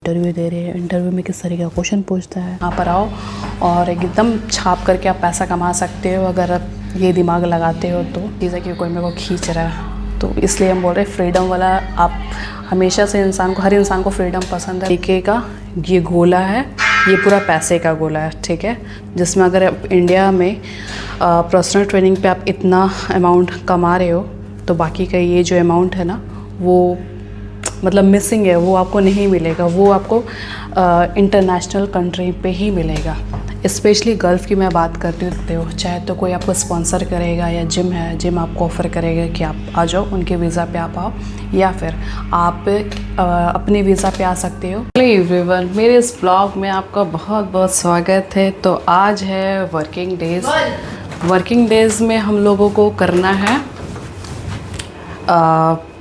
Interview दे रहे हैं, interview में किस तरीके का क्वेश्चन पूछता है। यहाँ पर आओ और एकदम छाप करके आप पैसा कमा सकते हो अगर आप ये दिमाग लगाते हो तो। चीज़ है कि कोई मेरे को खींच रहा है, तो इसलिए हम बोल रहे हैं फ्रीडम वाला। आप हमेशा से इंसान को, हर इंसान को फ्रीडम पसंद है। तरीके का ये गोला है, ये पूरा पैसे का गोला है, ठीक है, जिसमें अगर आप इंडिया में पर्सनल ट्रेनिंग पे आप इतना अमाउंट कमा रहे हो तो बाकी का ये जो अमाउंट है ना वो मतलब मिसिंग है, वो आपको नहीं मिलेगा। वो आपको इंटरनेशनल कंट्री पे ही मिलेगा। स्पेशली गल्फ़ की मैं बात करती हूँ, चाहे तो कोई आपको स्पॉन्सर करेगा या जिम है, जिम आपको ऑफ़र करेगा कि आप आ जाओ, उनके वीज़ा पे आप आओ, या फिर आप अपने वीज़ा पे आ सकते हो। हेलो एवरीवन, मेरे इस ब्लॉग में आपका बहुत बहुत स्वागत है। तो आज है वर्किंग डेज़। वर्किंग डेज़ में हम लोगों को करना है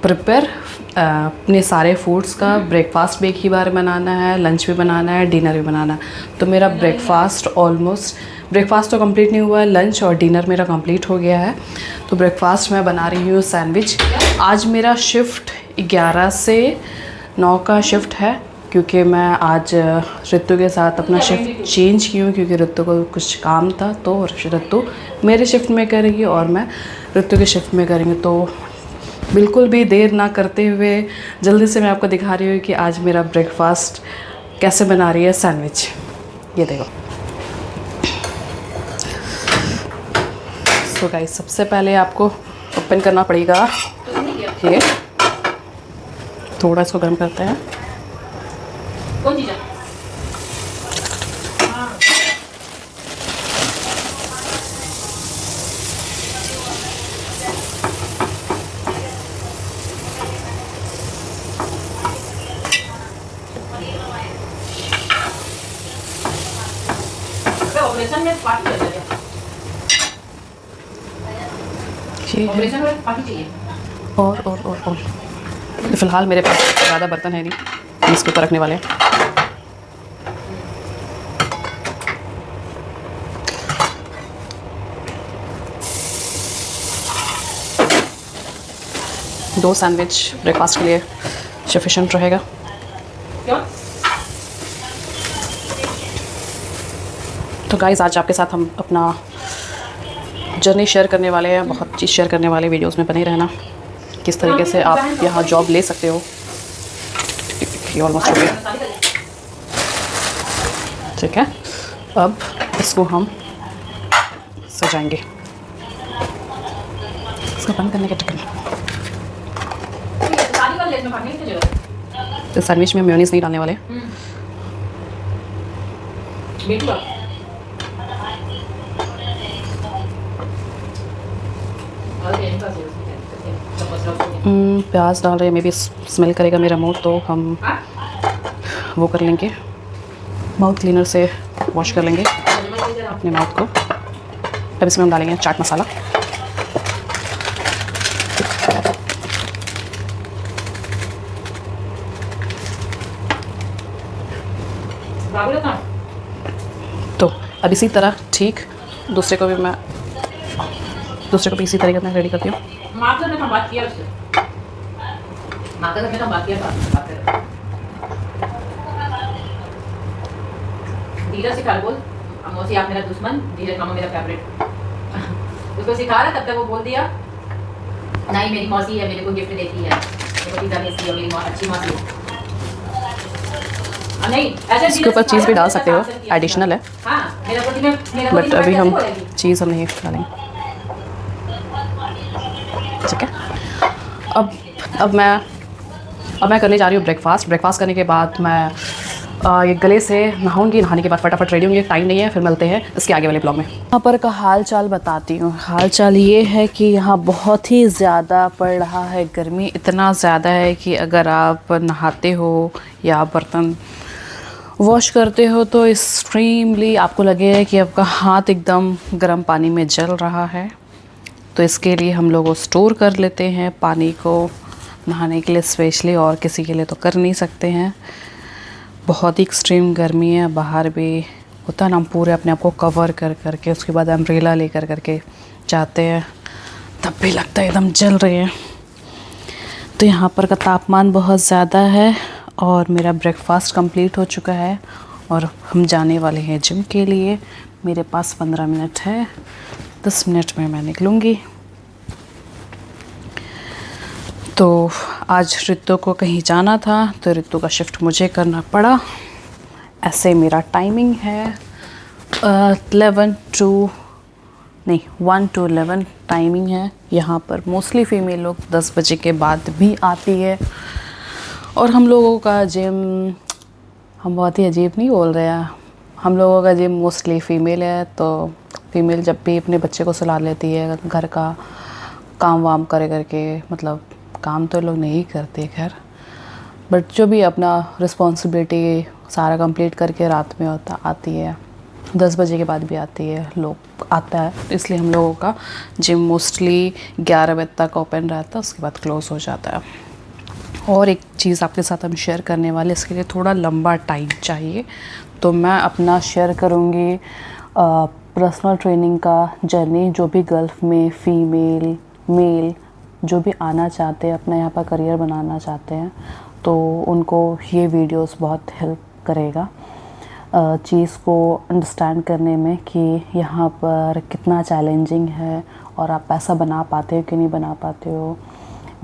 प्रिपेयर अपने सारे फूड्स का। ब्रेकफास्ट भी एक ही बार बनाना है, लंच भी बनाना है, डिनर भी बनाना है। तो मेरा ब्रेकफास्ट ब्रेकफास्ट तो कंप्लीट नहीं हुआ है, लंच और डिनर मेरा कंप्लीट हो गया है। तो ब्रेकफास्ट मैं बना रही हूँ सैंडविच। आज मेरा शिफ्ट 11 से 9 का शिफ्ट है, क्योंकि मैं आज ऋतु के साथ अपना शिफ्ट चेंज की हूँ, क्योंकि ऋतु को कुछ काम था। तो ऋतु मेरे शिफ्ट में करेगी और मैं ऋतु के शिफ्ट में करेंगे। तो बिल्कुल भी देर ना करते हुए जल्दी से मैं आपको दिखा रही हूँ कि आज मेरा ब्रेकफास्ट कैसे बना रही है सैंडविच। ये देखो। सो गाइस, सबसे पहले आपको ओपन करना पड़ेगा ये। थोड़ा इसको गर्म करते हैं। कौन चीज़ है? ऑपरेशन में पार्टी चल रहा है। ऑपरेशन में पार्टी चाहिए। और फिलहाल मेरे पास ज़्यादा बर्तन है नहीं, इसके ऊपर रखने वाले हैं। दो सैंडविच ब्रेकफास्ट के लिए सफिशिएंट रहेगा। क्यों? तो गाइज़, आज आपके साथ हम अपना जर्नी शेयर करने वाले हैं। बहुत चीज़ शेयर करने वाले, वीडियोस में बने रहना। किस तरीके से आप यहाँ जॉब ले सकते हो। ये ऑलमोस्ट हो गया, ठीक है। अब इसको हम सजाएंगे। इसको बंद करने के चक्कर में तो सैंडविच में मेयोनीज नहीं डालने वाले। प्याज डाल रहे हैं, मे बी स्मेल करेगा मेरा मुंह, तो हम वो कर लेंगे, माउथ क्लीनर से वॉश कर लेंगे अपने माउथ को। अब इसमें हम डालेंगे चाट मसाला। तो अब इसी तरह ठीक दूसरे को भी इसी तरीके से रेडी करती हूँ। धीरज सिखा बोल, मौसी आप मेरा दुश्मन, धीरज मामा मेरा फेवरेट। उसको सिखा रहा, तब तक वो बोल दिया नहीं मेरी मौसी है, मेरे को गिफ्ट देती है, मेरे को पिज़्ज़ा भेजती है, मेरी अच्छी मौसी है। नहीं, इसके ऊपर चीज़ भी डाल सकते हो, एडिशनल है। हाँ, बट अभी हम चीज़ नहीं डालेंगे, ठीक है। अब मैं करने जा रही हूँ ब्रेकफास्ट करने के बाद मैं ये गले से नहाऊंगी। नहाने के बाद फटाफट रेडी होंगी, टाइम नहीं है। फिर मिलते हैं इसके आगे वाले ब्लॉग में। यहाँ पर का हाल चाल बताती हूँ। हाल चाल ये है कि यहाँ बहुत ही ज़्यादा पड़ रहा है गर्मी। इतना ज़्यादा है कि अगर आप नहाते हो या बर्तन वॉश करते हो तो एक्सट्रीमली आपको लगेगा कि आपका हाथ एकदम गर्म पानी में जल रहा है। तो इसके लिए हम लोग स्टोर कर लेते हैं पानी को, नहाने के लिए स्पेशली, और किसी के लिए तो कर नहीं सकते हैं। बहुत ही एक्सट्रीम गर्मी है, बाहर भी होता है ना, हम पूरे अपने आप को कवर कर करके उसके बाद अम्ब्रेला ले करके जाते हैं, तब भी लगता है एकदम जल रहे हैं। तो यहाँ पर का तापमान बहुत ज़्यादा है और मेरा ब्रेकफास्ट कंप्लीट हो चुका है और हम जाने वाले हैं जिम के लिए। मेरे पास 15 मिनट है, 10 मिनट में मैं निकलूँगी। तो आज रितु को कहीं जाना था तो रितु का शिफ्ट मुझे करना पड़ा। ऐसे मेरा टाइमिंग है 1 to 11 टाइमिंग है। यहाँ पर मोस्टली फ़ीमेल लोग 10 बजे के बाद भी आती है। और हम लोगों का जिम, हम बहुत ही अजीब नहीं बोल रहे हैं, हम लोगों का जिम मोस्टली फ़ीमेल है। तो फ़ीमेल जब भी अपने बच्चे को सुला लेती है, घर का काम वाम करे करके, मतलब काम तो लोग नहीं करते खैर, बट जो भी अपना रिस्पॉन्सिबिलिटी सारा कंप्लीट करके रात में आती है, 10 बजे के बाद भी आती है, लोग आता है। इसलिए हम लोगों का जिम मोस्टली 11 बजे तक ओपन रहता है, उसके बाद क्लोज़ हो जाता है। और एक चीज़ आपके साथ हम शेयर करने वाले, इसके लिए थोड़ा लंबा टाइम चाहिए, तो मैं अपना शेयर करूँगी पर्सनल ट्रेनिंग का जर्नी। जो भी गल्फ़ में फ़ीमेल मेल जो भी आना चाहते हैं, अपना यहाँ पर करियर बनाना चाहते हैं, तो उनको ये वीडियोस बहुत हेल्प करेगा चीज़ को अंडरस्टैंड करने में कि यहाँ पर कितना चैलेंजिंग है और आप पैसा बना पाते हो कि नहीं बना पाते हो,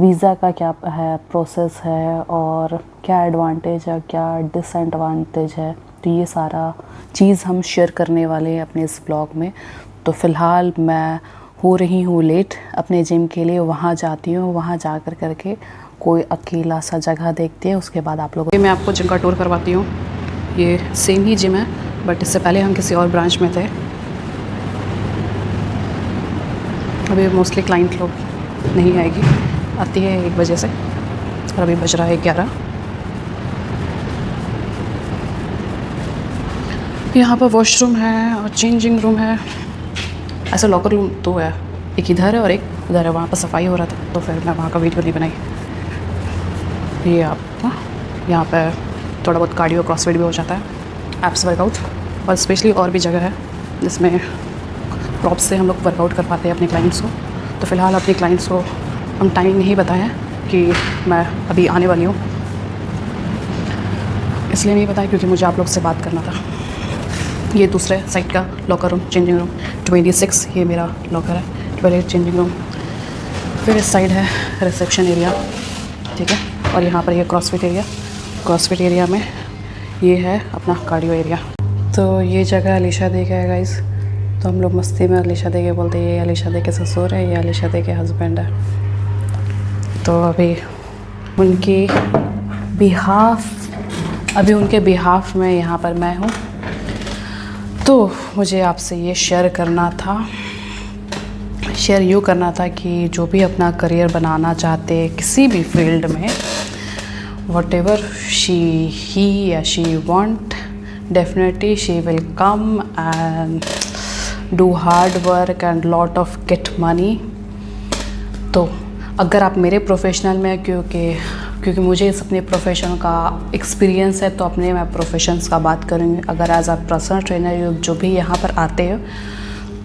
वीज़ा का क्या है प्रोसेस है, और क्या एडवांटेज है क्या डिसएडवांटेज है। तो ये सारा चीज़ हम शेयर करने वाले हैं अपने इस ब्लॉग में। तो फ़िलहाल मैं हो रही हूँ लेट अपने जिम के लिए, वहाँ जाती हूँ, वहाँ जा करके कोई अकेला सा जगह देखते हैं, उसके बाद आप लोगों मैं आपको जिम का टूर करवाती हूँ। ये सेम ही जिम है, बट इससे पहले हम किसी और ब्रांच में थे। अभी मोस्टली क्लाइंट लोग नहीं आएगी, आती है 1 बजे से, और अभी बज रहा है 11। यहाँ पर वॉशरूम है और चेंजिंग रूम है। ऐसा लॉकर रूम 2 है, एक इधर है और एक उधर है। वहाँ पर सफाई हो रहा था तो फिर मैं वहाँ का वीडियो नहीं बनाई। ये आप यहाँ पर थोड़ा बहुत कार्डियो क्रॉसफिट भी हो जाता है, एप्स वर्कआउट, और स्पेशली और भी जगह है जिसमें प्रॉप्स से हम लोग वर्कआउट करवाते हैं अपने क्लाइंट्स को। तो फ़िलहाल अपने क्लाइंट्स को हम टाइमिंग नहीं बताया कि मैं अभी आने वाली हूँ, इसलिए नहीं बताया क्योंकि मुझे आप लोग से बात करना था। ये दूसरे साइड का लॉकर रूम, चेंजिंग रूम 26, ये मेरा लॉकर है, टॉयलेट चेंजिंग रूम। फिर इस साइड है रिसेप्शन एरिया, ठीक है, और यहाँ पर ये क्रॉसफिट एरिया में ये है अपना कार्डियो एरिया। तो ये जगह अलीशा दे का है गाइस। तो हम लोग मस्ती में अलीशा दे के बोलते हैं ये अलीशा दे के ससुर है, ये अलीशा दे के हस्बैंड है। तो अभी उनके बिहाफ में यहाँ पर मैं हूँ। तो मुझे आपसे ये शेयर यूँ करना था कि जो भी अपना करियर बनाना चाहते हैं किसी भी फील्ड में, whatever he or she want, definitely she will come and do hard work and lot of get money। तो अगर आप मेरे प्रोफेशनल में, क्योंकि मुझे इस अपने प्रोफेशन का एक्सपीरियंस है, तो अपने मैं प्रोफेशंस का बात करूँगी। अगर एज अ पर्सनल ट्रेनर जो भी यहाँ पर आते हो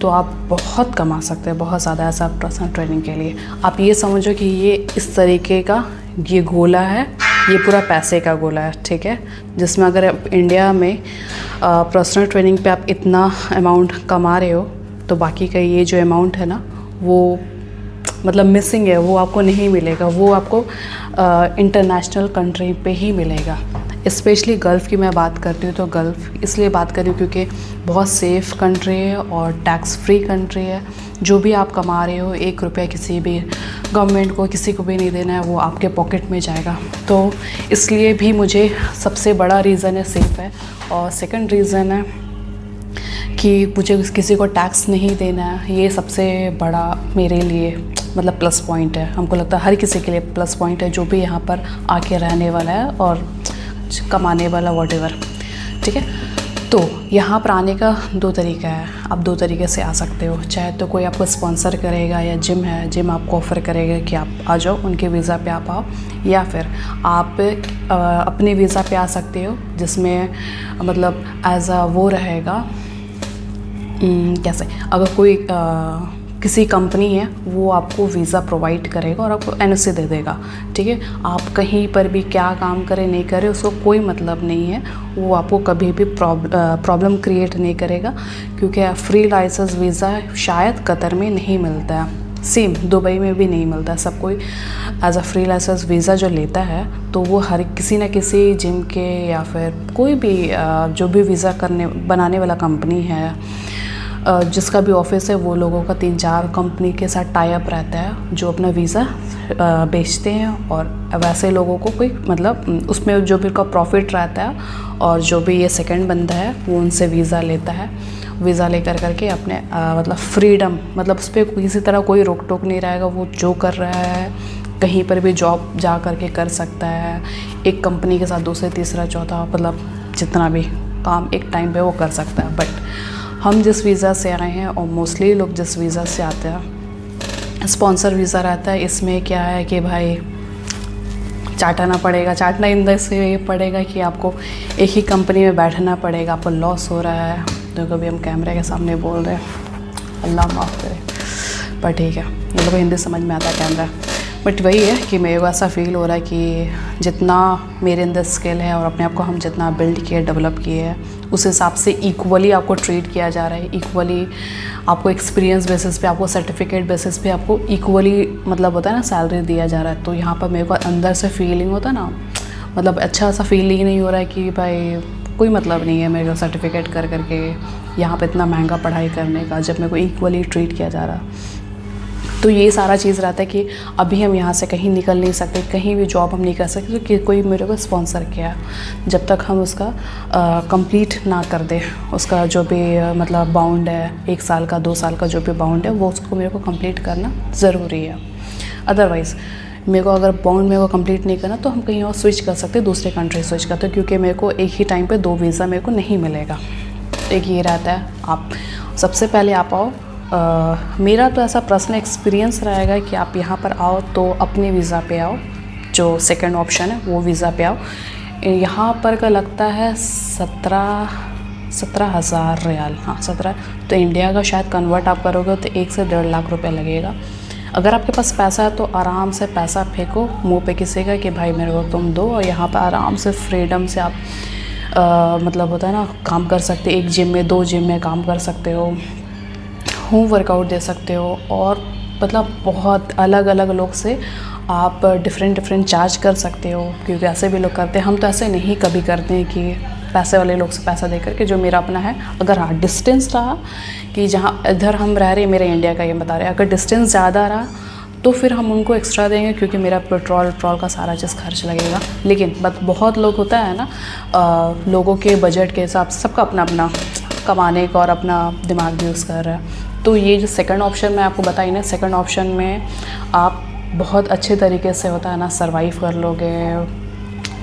तो आप बहुत कमा सकते हैं, बहुत ज़्यादा एज अ पर्सनल ट्रेनिंग के लिए। आप ये समझो कि ये इस तरीके का ये गोला है, ये पूरा पैसे का गोला है, ठीक है, जिसमें अगर आप इंडिया में पर्सनल ट्रेनिंग पे आप इतना अमाउंट कमा रहे हो तो बाकी का ये जो अमाउंट है ना, वो मतलब मिसिंग है, वो आपको नहीं मिलेगा। वो आपको इंटरनेशनल कंट्री पे ही मिलेगा। स्पेशली गल्फ़ की मैं बात करती हूँ, तो गल्फ़ इसलिए बात कर रही हूँ क्योंकि बहुत सेफ़ कंट्री है और टैक्स फ्री कंट्री है। जो भी आप कमा रहे हो, 1 रुपया किसी भी गवर्नमेंट को, किसी को भी नहीं देना है, वो आपके पॉकेट में जाएगा। तो इसलिए भी मुझे सबसे बड़ा रीज़न है सेफ़ है, और सेकंड रीज़न है कि मुझे किसी को टैक्स नहीं देना है। ये सबसे बड़ा मेरे लिए मतलब प्लस पॉइंट है। हमको लगता है हर किसी के लिए प्लस पॉइंट है जो भी यहाँ पर आके रहने वाला है और कमाने वाला, वॉटेवर, ठीक है। तो यहाँ पर आने का 2 तरीका है, आप 2 तरीके से आ सकते हो। चाहे तो कोई आपको स्पॉन्सर करेगा, या जिम आपको ऑफ़र करेगा कि आप आ जाओ, उनके वीज़ा पे आप आओ, या फिर आप अपने वीज़ा पे आ सकते हो, जिसमें मतलब एज अ वो रहेगा कैसे, अगर कोई किसी कंपनी है वो आपको वीज़ा प्रोवाइड करेगा और आपको NOC दे देगा, ठीक है। आप कहीं पर भी क्या काम करें नहीं करें उसको कोई मतलब नहीं है, वो आपको कभी भी प्रॉब्लम क्रिएट नहीं करेगा, क्योंकि फ्री लाइसेंस वीज़ा शायद कतर में नहीं मिलता है, सेम दुबई में भी नहीं मिलता। सब कोई as a free license visa जो लेता है तो वो हर किसी न किसी जिम के या फिर कोई भी जो भी वीज़ा बनाने वाला कंपनी है, जिसका भी ऑफिस है, वो लोगों का 3-4 कंपनी के साथ टाई अप रहता है जो अपना वीज़ा बेचते हैं। और वैसे लोगों को कोई मतलब उसमें जो भी उनका प्रॉफिट रहता है और जो भी ये सेकंड बंदा है वो उनसे वीज़ा लेता है। वीज़ा लेकर करके अपने मतलब फ्रीडम, मतलब उस पर किसी तरह कोई रोक टोक नहीं रहेगा, वो जो कर रहा है कहीं पर भी जॉब जा करके कर सकता है, एक कंपनी के साथ दूसरे तीसरा चौथा मतलब जितना भी काम एक टाइम पे वो कर सकता है। बट हम जिस वीज़ा से आए हैं और मोस्टली लोग जिस वीज़ा से आते हैं स्पॉन्सर वीज़ा रहता है। इसमें क्या है कि भाई चाटना पड़ेगा, चाटना इन से ये पड़ेगा कि आपको एक ही कंपनी में बैठना पड़ेगा, आपको लॉस हो रहा है। तो कभी हम कैमरे के सामने बोल रहे हैं, अल्लाह माफ़ करे, पर ठीक है, ये लोगों को हिंदी समझ में आता है कैमरा। बट वही है कि मेरे को ऐसा फ़ील हो रहा है कि जितना मेरे अंदर स्किल है और अपने आप को हम जितना बिल्ड किए डेवलप किए हैं उस हिसाब से इक्वली आपको ट्रीट किया जा रहा है, इक्वली आपको एक्सपीरियंस बेसिस पे, आपको सर्टिफिकेट बेसिस पे आपको इक्वली मतलब होता है ना सैलरी दिया जा रहा है। तो यहाँ पर मेरे को अंदर से फीलिंग होता है ना, मतलब अच्छा सा फीलिंग नहीं हो रहा है कि भाई कोई मतलब नहीं है मेरे को सर्टिफिकेट कर करके यहाँ पे इतना महंगा पढ़ाई करने का, जब मेरे को इक्वली ट्रीट किया जा रहा। तो ये सारा चीज़ रहता है कि अभी हम यहाँ से कहीं निकल नहीं सकते, कहीं भी जॉब हम नहीं कर सकते तो कोई मेरे को स्पॉन्सर किया, जब तक हम उसका कंप्लीट ना कर दे, उसका जो भी मतलब बाउंड है 1 साल का 2 साल का जो भी बाउंड है वो उसको मेरे को कंप्लीट करना ज़रूरी है। अदरवाइज़ मेरे को अगर बाउंड मेरे को कंप्लीट नहीं करना तो हम कहीं और स्विच कर सकते, दूसरे कंट्री स्विच करते, क्योंकि मेरे को एक ही टाइम पे 2 वीज़ा मेरे को नहीं मिलेगा। एक ये रहता है, आप सबसे पहले आप आओ, मेरा तो ऐसा पर्सनल एक्सपीरियंस रहेगा कि आप यहाँ पर आओ तो अपने वीज़ा पे आओ, जो सेकंड ऑप्शन है वो वीज़ा पे आओ। यहाँ पर का लगता है 17,000 रियाल, हाँ 17, तो इंडिया का शायद कन्वर्ट आप करोगे तो 1 से 1.5 लाख रुपए लगेगा। अगर आपके पास पैसा है तो आराम से पैसा फेंको मुंह पे किसी का कि भाई मेरे को तुम दो, और यहाँ पर आराम से फ्रीडम से आप मतलब होता है ना काम कर सकते, एक जिम में 2 जिम में काम कर सकते हो, होम वर्कआउट दे सकते हो, और मतलब बहुत अलग अलग लोग से आप डिफरेंट चार्ज कर सकते हो, क्योंकि ऐसे भी लोग करते हैं। हम तो ऐसे नहीं कभी करते हैं कि पैसे वाले लोग से पैसा दे करके, जो मेरा अपना है। अगर हाँ डिस्टेंस रहा कि जहाँ इधर हम रह रहे हैं, मेरे इंडिया का ये बता रहे हैं, अगर डिस्टेंस ज़्यादा रहा तो फिर हम उनको एक्स्ट्रा देंगे, क्योंकि मेरा पेट्रोल का सारा चीज़ खर्च लगेगा। लेकिन बहुत लोग होता है ना, लोगों के बजट के हिसाब से सबका अपना अपना कमाने का और अपना दिमाग यूज़ कर रहा है। तो ये जो सेकंड ऑप्शन मैं आपको बताई ना, सेकंड ऑप्शन में आप बहुत अच्छे तरीके से होता है ना सर्वाइव कर लोगे,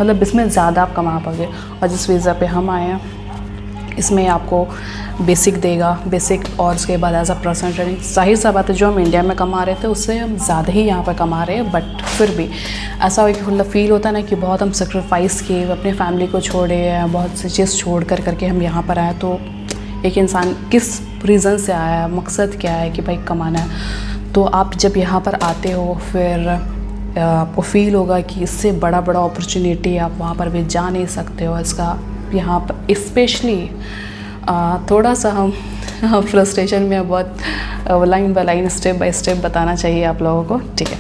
मतलब इसमें ज़्यादा आप कमा पाओगे। और जिस वीज़ा पे हम आए हैं इसमें आपको बेसिक देगा, बेसिक, और उसके बाद एज अ पर्सनल ट्रेनिंग। जाहिर सा बात है जो हम इंडिया में कमा रहे थे उससे हम ज़्यादा ही यहाँ पर कमा रहे हैं, बट फिर भी ऐसा हो कि मतलब फ़ील होता है ना कि बहुत हम सेक्रीफाइस किए, अपनी फैमिली को छोड़े हैं, बहुत सी चीज़ छोड़ कर करके हम यहाँ पर आए। तो एक इंसान किस रीज़न से आया है, मकसद क्या है कि भाई कमाना है। तो आप जब यहाँ पर आते हो फिर आपको फ़ील होगा कि इससे बड़ा अपॉर्चुनिटी आप वहाँ पर भी जा नहीं सकते हो। इसका यहाँ पर स्पेशली थोड़ा सा हम फ्रस्ट्रेशन में बहुत line by line step by step बताना चाहिए आप लोगों को, ठीक है।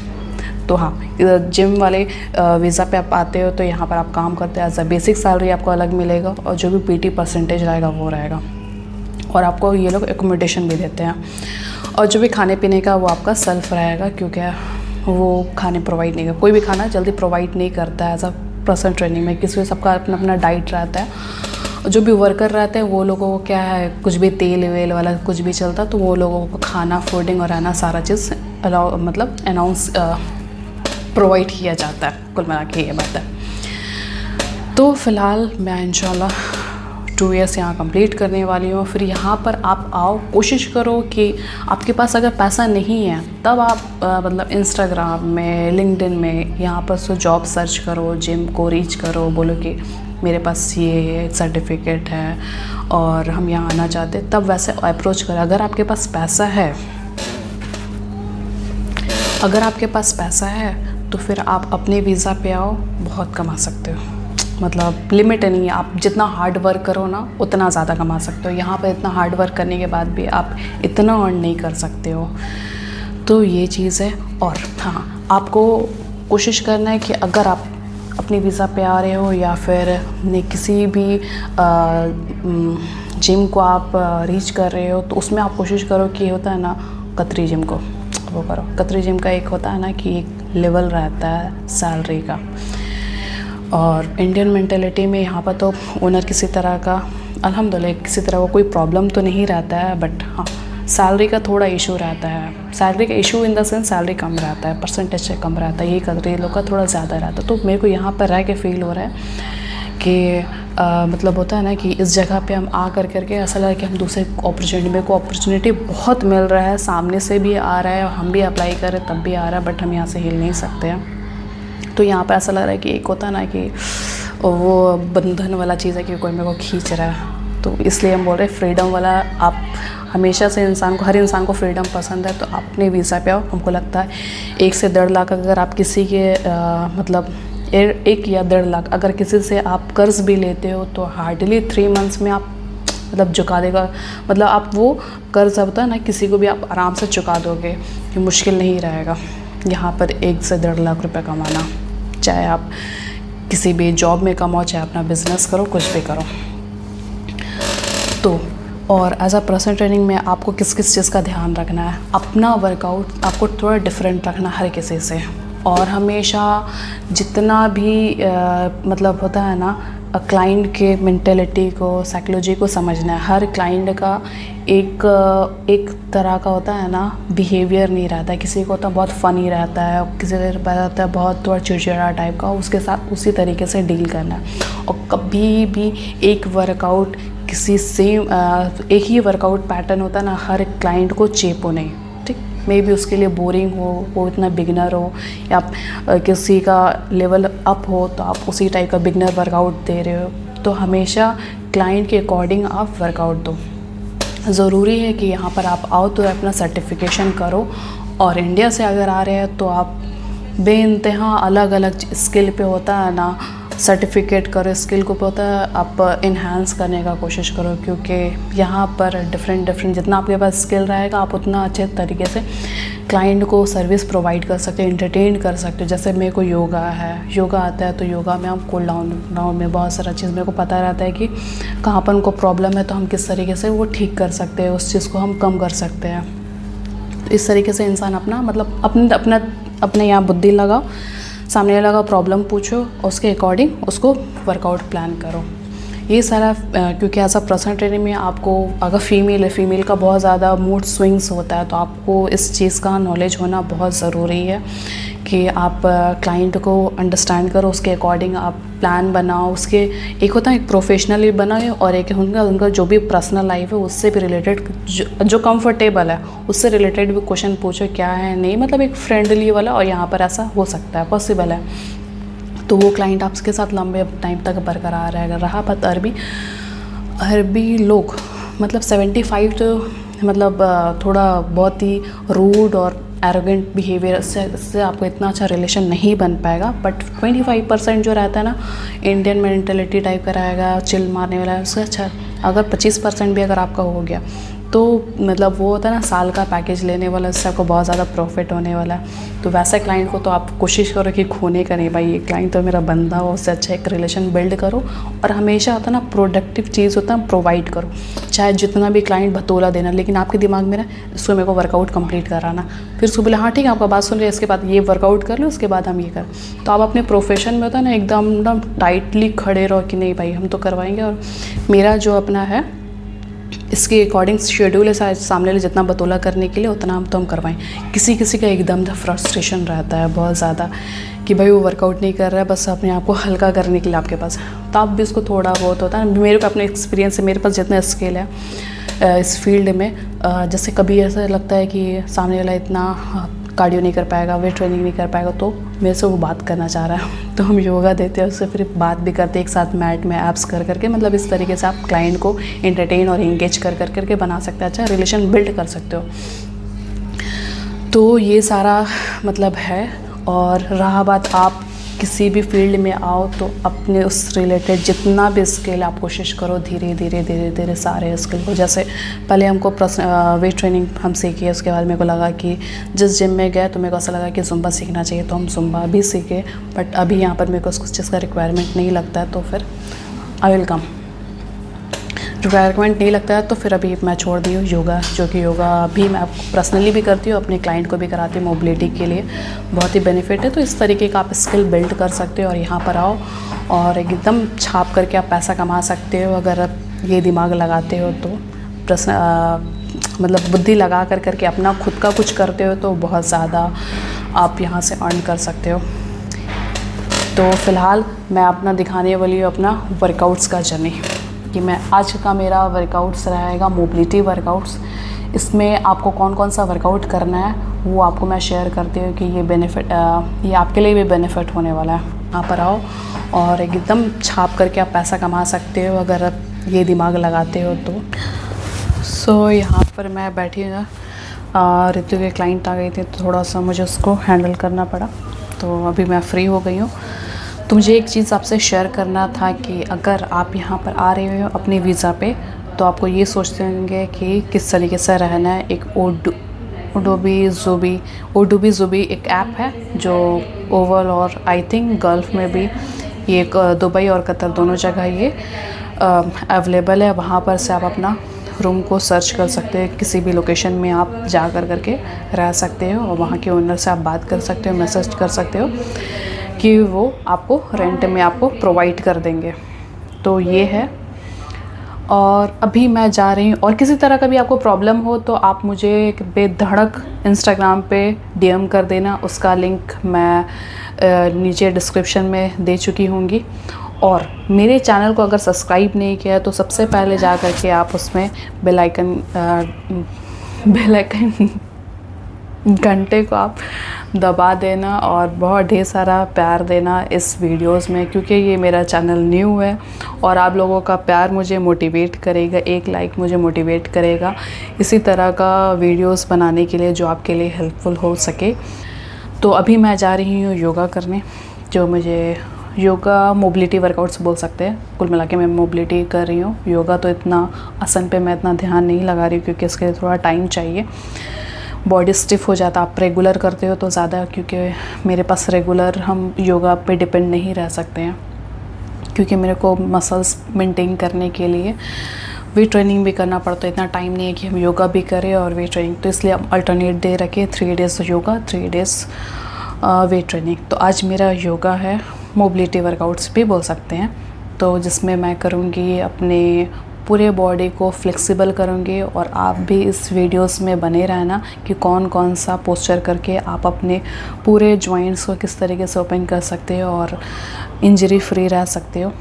तो हाँ, इधर जिम वाले वीज़ा पे आप आते हो तो यहाँ पर आप काम करते हैं, एज अ बेसिक सैलरी आपको अलग मिलेगा, और जो भी PT परसेंटेज रहेगा वो रहेगा, और आपको ये लोग एकोमोडेशन भी देते हैं, और जो भी खाने पीने का वो आपका सेल्फ रहेगा, क्योंकि वो खाने प्रोवाइड नहीं कर, कोई भी खाना जल्दी प्रोवाइड नहीं करता है एज अ पर्सनल ट्रेनिंग में, किसी सबका अपना अपना डाइट रहता है। जो भी वर्कर रहते हैं वो लोगों को क्या है, कुछ भी तेल वेल वाला कुछ भी चलता तो वो लोगों को खाना, फूडिंग और रहना सारा चीज़ अलाउ मतलब अनाउंस प्रोवाइड किया जाता है। कुल मिला के ये बात है। तो फ़िलहाल मैं इंशाल्लाह 2 ईयर्स यहाँ कंप्लीट करने वाली हूँ। फिर यहाँ पर आप आओ, कोशिश करो कि आपके पास अगर पैसा नहीं है तब आप मतलब इंस्टाग्राम में, लिंक्डइन में यहाँ पर से जॉब सर्च करो, जिम को रीच करो, बोलो कि मेरे पास ये सर्टिफिकेट है और हम यहाँ आना चाहते, तब वैसे अप्रोच करें। अगर आपके पास पैसा है अगर आपके पास पैसा है तो फिर आप अपने वीज़ा पे आओ, बहुत कमा सकते हो। मतलब लिमिट नहीं है, आप जितना हार्ड वर्क करो ना उतना ज़्यादा कमा सकते हो। यहाँ पर इतना हार्ड वर्क करने के बाद भी आप इतना अर्न नहीं कर सकते हो, तो ये चीज़ है। और हाँ, आपको कोशिश करना है कि अगर आप अपनी वीज़ा पे आ रहे हो या फिर किसी भी जिम को आप रीच कर रहे हो, तो उसमें आप कोशिश करो कि होता है ना कतरी जिम को वो करो। कतरी जिम का एक होता है ना कि एक लेवल रहता है सैलरी का, और इंडियन मेंटेलिटी में यहाँ पर तो ओनर किसी तरह का अल्हम्दुलिल्लाह किसी तरह का कोई प्रॉब्लम तो नहीं रहता है, बट हाँ सैलरी का थोड़ा इशू रहता है। सैलरी का issue in the sense salary कम रहता है, परसेंटेज से कम रहता है। ये कतरी लोग का थोड़ा ज़्यादा रहता है। तो मेरे को यहाँ पर रह के फील हो रहा है कि मतलब होता है ना कि इस जगह पे हम आ करके ऐसा लगा कि हम दूसरे अपॉर्चुनिटी, मेरे को अपॉर्चुनिटी बहुत मिल रहा है, सामने से भी आ रहा है और हम भी अप्लाई कर रहे तब भी आ रहा है, बट हम यहाँ से हिल नहीं सकते हैं। तो यहाँ पे ऐसा लग रहा है कि एक होता है ना कि वो बंधन वाला चीज़ है कि कोई मेरे को खींच रहा है। तो इसलिए हम बोल रहे हैं फ्रीडम वाला, आप हमेशा से हर इंसान को फ्रीडम पसंद है, तो आप अपने वीज़ा पे आओ। हमको लगता है 1 से 1.5 लाख अगर आप किसी के मतलब 1 या 1.5 लाख अगर किसी से आप कर्ज़ भी लेते हो तो हार्डली 3 मंथ्स में आप मतलब चुका देगा। मतलब आप वो कर्ज़ होता है ना किसी को भी आप आराम से चुका दोगे, कि मुश्किल नहीं रहेगा यहाँ पर 1 से 1.5 लाख रुपए कमाना। चाहे आप किसी भी जॉब में कमाओ, चाहे अपना बिज़नेस करो, कुछ भी करो। तो और एज अ पर्सनल ट्रेनिंग में आपको किस किस चीज़ का ध्यान रखना है, अपना वर्कआउट आपको थोड़ा डिफरेंट रखना हर किसी से, और हमेशा जितना भी मतलब होता है ना क्लाइंट के मेंटेलिटी को, साइकोलॉजी को समझना है। हर क्लाइंट का एक तरह का होता है ना बिहेवियर नहीं रहता है। किसी को तो बहुत फ़नी रहता है, किसी को रहता है बहुत थोड़ा चिड़चिड़ा टाइप का, उसके साथ उसी तरीके से डील करना है। और कभी भी एक वर्कआउट किसी सेम एक ही वर्कआउट पैटर्न होता है ना, हर क्लाइंट को चेपो नहीं, ठीक। मे बी उसके लिए बोरिंग हो, वो इतना बिगनर हो, या किसी का लेवल अप हो तो आप उसी टाइप का बिगनर वर्कआउट दे रहे हो। तो हमेशा क्लाइंट के अकॉर्डिंग आप वर्कआउट दो। ज़रूरी है कि यहाँ पर आप आओ तो अपना सर्टिफिकेशन करो, और इंडिया से अगर आ रहे हैं तो आप बेइंतहा अलग अलग स्किल पे होता है ना सर्टिफिकेट करो, स्किल को होता है आप इन्हांस करने का कोशिश करो, क्योंकि यहाँ पर डिफरेंट जितना आपके पास स्किल रहेगा आप उतना अच्छे तरीके से क्लाइंट को सर्विस प्रोवाइड कर सकते हो, एंटरटेन कर सकते हो। जैसे मेरे को योगा आता है तो योगा में हम कूल डाउन में बहुत सारा चीज़ मेरे को पता रहता है कि कहाँ पर उनको प्रॉब्लम है, तो हम किस तरीके से वो ठीक कर सकते हैं, उस चीज़ को हम कम कर सकते हैं। तो इस तरीके से इंसान अपना मतलब अपने यहाँ बुद्धि लगाओ, सामने लगा प्रॉब्लम पूछो, उसके अकॉर्डिंग उसको वर्कआउट प्लान करो। ये सारा क्योंकि एज अ पर्सनल ट्रेनिंग में आपको अगर फीमेल का बहुत ज़्यादा मूड स्विंग्स होता है, तो आपको इस चीज़ का नॉलेज होना बहुत ज़रूरी है कि आप क्लाइंट को अंडरस्टैंड करो, उसके अकॉर्डिंग आप प्लान बनाओ। उसके एक होता है एक प्रोफेशनली बनाओ, और एक उनका जो भी पर्सनल लाइफ है उससे भी रिलेटेड जो कंफर्टेबल है उससे रिलेटेड भी क्वेश्चन पूछो, क्या है नहीं, मतलब एक फ्रेंडली वाला। और यहाँ पर ऐसा हो सकता है, पॉसिबल है, तो वो क्लाइंट आपके साथ लंबे टाइम तक बरकरार रहेगा। रहा बात अरबी लोग मतलब 75 तो मतलब थोड़ा बहुत ही रूड और एरोगेंट बिहेवियर से आपको इतना अच्छा रिलेशन नहीं बन पाएगा। बट 25% जो रहता है ना इंडियन मेंटेलिटी टाइप का रहेगा, चिल मारने वाला है, उससे अच्छा अगर 25% भी अगर आपका हो गया तो मतलब वो होता है ना साल का पैकेज लेने वाला, इससे आपको बहुत ज़्यादा प्रॉफिट होने वाला है। तो वैसे क्लाइंट को तो आप कोशिश करो कि खोने का नहीं, भाई ये क्लाइंट तो मेरा बंदा हो, उससे अच्छा एक रिलेशन बिल्ड करो। और हमेशा होता है ना प्रोडक्टिव चीज़ होता है प्रोवाइड करो, चाहे जितना भी क्लाइंट भतोला देना, लेकिन आपके दिमाग में ना इसको मेरे को वर्कआउट कंप्लीट कराना। फिर उसको बोले हाँ ठीक है आपका बात सुन रहे, इसके बाद ये वर्कआउट कर लो, उसके बाद हम ये कर। तो आप अपने प्रोफेशन में होता है ना एकदम टाइटली खड़े रहो कि नहीं भाई हम तो करवाएंगे, और मेरा जो अपना है इसके अकॉर्डिंग शेड्यूल है, सामने वाले जितना बतौला करने के लिए उतना हम तो हम करवाएं। किसी का एकदम फ्रस्ट्रेशन रहता है बहुत ज़्यादा कि भाई वो वर्कआउट नहीं कर रहा है, बस अपने आप को हल्का करने के लिए आपके पास, तो आप भी उसको थोड़ा बहुत होता है। मेरे को अपने एक्सपीरियंस है, मेरे पास जितना स्किल है इस फील्ड में, जैसे कभी ऐसा लगता है कि सामने वाला इतना कार्डियो नहीं कर पाएगा, वेट ट्रेनिंग नहीं कर पाएगा, तो मेरे से वो बात करना चाह रहा है तो हम योगा देते हैं, उससे फिर बात भी करते हैं एक साथ मैट में एप्स कर करके। मतलब इस तरीके से आप क्लाइंट को एंटरटेन और इंगेज कर करके बना सकते हैं, अच्छा रिलेशन बिल्ड कर सकते हो। तो ये सारा मतलब है। और रहा बात आप किसी भी फील्ड में आओ तो अपने उस रिलेटेड जितना भी स्किल आप कोशिश करो धीरे धीरे धीरे धीरे सारे स्किल को। जैसे पहले हमको वेट ट्रेनिंग हम सीखे, उसके बाद मेरे को लगा कि जिस जिम में गए तो मेरे को ऐसा लगा कि ज़ुम्बा सीखना चाहिए, तो हम ज़ुम्बा भी सीखे। बट अभी यहाँ पर मेरे को उस चीज़ का रिक्वायरमेंट नहीं लगता है, तो फिर आई विल कम। रिक्वायरमेंट नहीं लगता है तो फिर अभी मैं छोड़ दी हूँ योगा, जो कि योगा भी मैं पर्सनली भी करती हूँ, अपने क्लाइंट को भी कराती हूँ। मोबिलिटी के लिए बहुत ही बेनिफिट है। तो इस तरीके का आप स्किल बिल्ड कर सकते हो और यहाँ पर आओ और एकदम छाप करके आप पैसा कमा सकते हो अगर आप ये दिमाग लगाते हो तो। मतलब बुद्धि लगा कर करके अपना खुद का कुछ करते हो तो बहुत ज़्यादा आप यहाँ से अर्न कर सकते हो। तो फ़िलहाल मैं अपना दिखाने वाली हूँ अपना वर्कआउट्स का जर्नी, कि मैं आज का मेरा वर्कआउट्स रहेगा मोबिलिटी वर्कआउट्स। इसमें आपको कौन कौन सा वर्कआउट करना है वो आपको मैं शेयर करती हूँ कि ये बेनिफिट ये आपके लिए भी बेनिफिट होने वाला है। यहाँ पर आओ और एकदम छाप करके आप पैसा कमा सकते हो अगर आप ये दिमाग लगाते हो तो। सो यहाँ पर मैं बैठी हूँ, ऋतु के क्लाइंट आ गई थी तो थोड़ा सा मुझे उसको हैंडल करना पड़ा, तो अभी मैं फ्री हो गई हूँ। तो मुझे एक चीज़ आपसे शेयर करना था कि अगर आप यहाँ पर आ रहे हो अपने वीज़ा पे तो आपको ये सोचते होंगे कि किस तरीके से रहना है। एक ओडुबी ज़ुबी एक ऐप है जो ओवल और आई थिंक गल्फ़ में भी ये दुबई और कतर दोनों जगह ये अवेलेबल है। वहाँ पर से आप अपना रूम को सर्च कर सकते हैं, किसी भी लोकेशन में आप जा करके रह सकते हो और वहाँ के ओनर से आप बात कर सकते हो, मैसेज कर सकते हो कि वो आपको रेंट में आपको प्रोवाइड कर देंगे। तो ये है। और अभी मैं जा रही हूँ, और किसी तरह का भी आपको प्रॉब्लम हो तो आप मुझे बेधड़क इंस्टाग्राम पे डीएम कर देना, उसका लिंक मैं नीचे डिस्क्रिप्शन में दे चुकी होंगी। और मेरे चैनल को अगर सब्सक्राइब नहीं किया है तो सबसे पहले जा कर के आप उसमें बेल आइकन घंटे को आप दबा देना और बहुत ढेर सारा प्यार देना इस वीडियोस में, क्योंकि ये मेरा चैनल न्यू है और आप लोगों का प्यार मुझे मोटिवेट करेगा, एक लाइक मुझे मोटिवेट करेगा इसी तरह का वीडियोस बनाने के लिए जो आपके लिए हेल्पफुल हो सके। तो अभी मैं जा रही हूँ योगा करने, जो मुझे योगा मोबिलिटी वर्कआउट्स बोल सकते हैं। कुल मिला के मैं मोबिलिटी कर रही हूँ। योगा तो इतना आसन पे मैं इतना ध्यान नहीं लगा रही हूँ क्योंकि इसके लिए थोड़ा टाइम चाहिए, बॉडी स्टिफ़ हो जाता। आप रेगुलर करते हो तो ज़्यादा, क्योंकि मेरे पास रेगुलर हम योगा पे डिपेंड नहीं रह सकते हैं, क्योंकि मेरे को मसल्स मेंटेन करने के लिए वेट ट्रेनिंग भी करना पड़ता है। इतना टाइम नहीं है कि हम योगा भी करें और वेट ट्रेनिंग, तो इसलिए हम अल्टरनेट डे रखें, 3 days yoga 3 days weight training. तो आज मेरा योगा है, मोबिलिटी वर्कआउट्स भी बोल सकते हैं, तो जिसमें मैं करूँगी अपने पूरे बॉडी को फ्लेक्सिबल करूँगी। और आप भी इस वीडियोस में बने रहना कि कौन कौन सा पोस्चर करके आप अपने पूरे जॉइंट्स को किस तरीके से ओपन कर सकते हो और इंजरी फ्री रह सकते हो।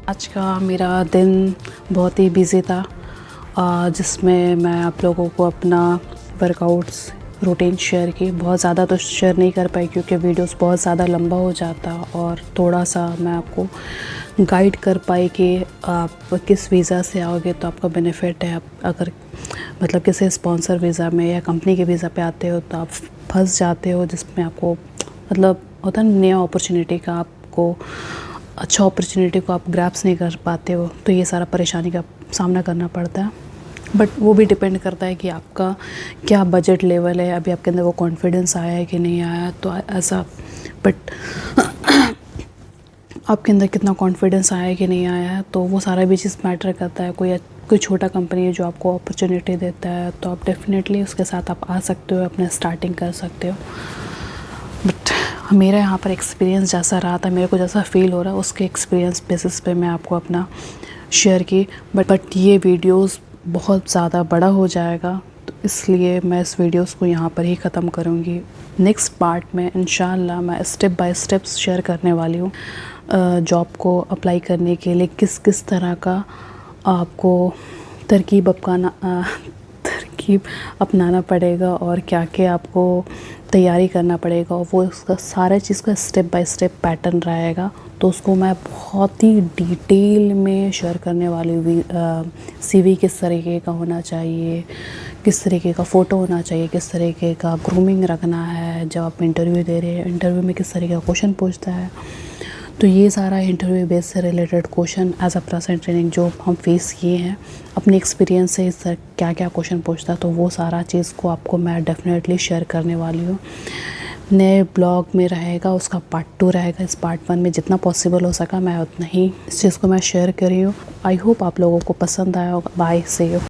आज का मेरा दिन बहुत ही बिज़ी था, जिसमें मैं आप लोगों को अपना वर्कआउट्स रूटीन शेयर की। बहुत ज़्यादा तो शेयर नहीं कर पाई क्योंकि वीडियोस बहुत ज़्यादा लंबा हो जाता, और थोड़ा सा मैं आपको गाइड कर पाई कि आप किस वीज़ा से आओगे तो आपका बेनिफिट है। आप अगर मतलब किसी स्पॉन्सर वीज़ा में या कंपनी के वीज़ा पे आते हो तो आप फंस जाते हो, जिसमें आपको मतलब होता है नया अपॉर्चुनिटी का, आपको अच्छा अपॉर्चुनिटी को आप ग्रैप्स नहीं कर पाते हो, तो ये सारा परेशानी का सामना करना पड़ता है। बट वो भी डिपेंड करता है कि आपका क्या बजट लेवल है, अभी आपके अंदर वो कॉन्फिडेंस आया है कि नहीं आया, तो ऐसा। बट आपके अंदर कितना कॉन्फिडेंस आया है कि नहीं आया है, तो वो सारा भी चीज़ मैटर करता है। कोई छोटा कंपनी है जो आपको अपॉर्चुनिटी देता है तो आप डेफिनेटली उसके साथ आप आ सकते हो, अपना स्टार्टिंग कर सकते हो। बट मेरा यहाँ पर एक्सपीरियंस जैसा रहा था, मेरे को जैसा फ़ील हो रहा है उसके एक्सपीरियंस बेसिस पे मैं आपको अपना शेयर की। बट ये वीडियोस बहुत ज़्यादा बड़ा हो जाएगा, तो इसलिए मैं इस वीडियोस को यहाँ पर ही ख़त्म करूँगी। नेक्स्ट पार्ट में इंशाल्लाह मैं स्टेप बाय स्टेप्स शेयर करने वाली हूँ जॉब को अप्लाई करने के लिए किस किस तरह का आपको तरकीब अपनाना पड़ेगा और क्या क्या आपको तैयारी करना पड़ेगा, और वो उसका सारा चीज़ का स्टेप बाय स्टेप पैटर्न रहेगा। तो उसको मैं बहुत ही डिटेल में शेयर करने वाली हूँ। CV किस तरीके का होना चाहिए, किस तरीके का फ़ोटो होना चाहिए, किस तरीके का ग्रूमिंग रखना है जब आप इंटरव्यू दे रहे हैं, इंटरव्यू में किस तरीके का क्वेश्चन पूछता है। तो ये सारा इंटरव्यू बेस से related question as a person training जो हम फेस किए हैं अपने एक्सपीरियंस से, इस क्या क्या क्वेश्चन पूछता है, तो वो सारा चीज़ को आपको मैं डेफिनेटली शेयर करने वाली हूँ। नए ब्लॉग में रहेगा, उसका पार्ट 2 रहेगा। इस पार्ट 1 में जितना पॉसिबल हो सका मैं उतना ही इस चीज़ को मैं शेयर कर रही हूँ। आई होप आप लोगों को पसंद आया होगा। Bye, see you.